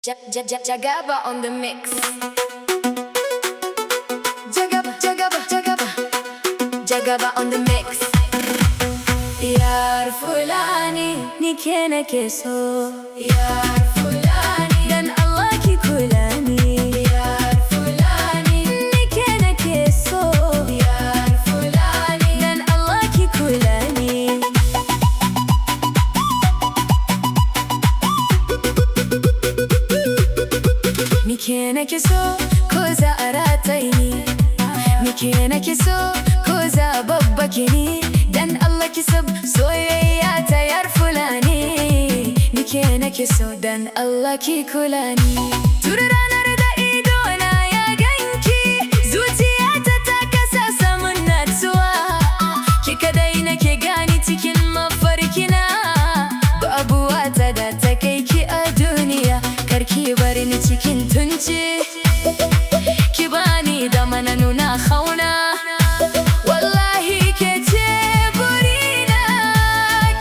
Jagaba on the mix. Jagaba on the mix. Yar fulani nike nake so. Yar fulani dan Allah ki kula ni. Yar fulani nike nake so. Yar fulani dan Allah ki kula ni. Nike nake so ko za a rataye ni. Nike nake so ko za a babbake ni. Dan Allah ki sab soyayya ta yar fulani. Nike nake so dan Allah ki kula ni. Tun ranar da ido na ya ganki, zuciyata ta kasa samun natsuwa. Ki kadai nake gani cikin mafarkina. Babu wata da ta kai ki a duniya. Karki bar ni cikin tunci, ki bani da mana nuna kauna. Wallahi ke ce burina,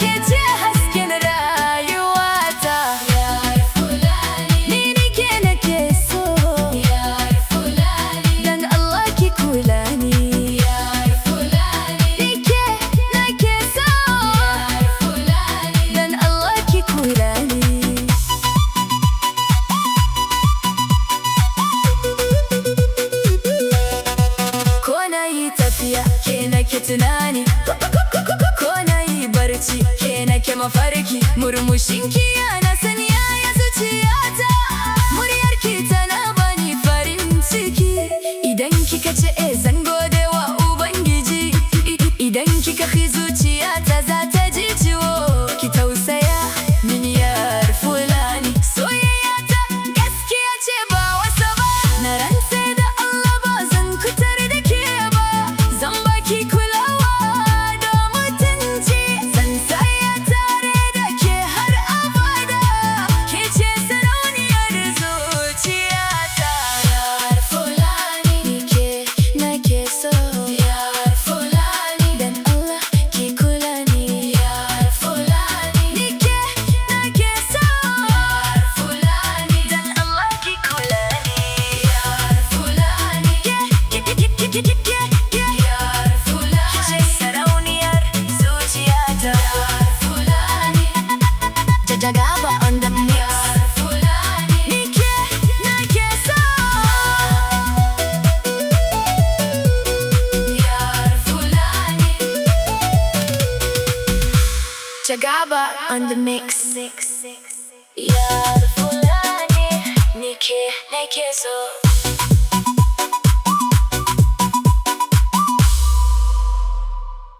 ke ce hasken rayuwata. Yar fulani ni nike nake so. Yar fulani dan Allah ki kula ni. Yar fulani nike nake so. Yar fulani dan Allah ki kula ni. Tafiya ke nake tunani, ko na yi barci ke nake mafarki. Murmushinki yana sanya ya zuciyata, muryarki tana bani farin ciki. Idan kika ce zan gode wa Ubangiji, idan kika fi zuciyata za ta ji ciwo. Ki tausaya min yar fulani, soyayya ta gaskiya ce ba wasa ba. Na rantse da Allah ba zan kutar da ke ba. Zan baki kulawa da mutunci, zan tsaya tare da ke har abada. Ke ce sarauniyar zuciyata. Yar fulani nike nake so. Yar fulani dan Allah ki kula ni. Yar fulani nike nake so. Yar fulani dan Allah ki kula ni. Yar fulani Jagaba on the mix. Yar fulani nike nake so. Yar fulani Jagaba on the mix. Yar fulani nike nake so.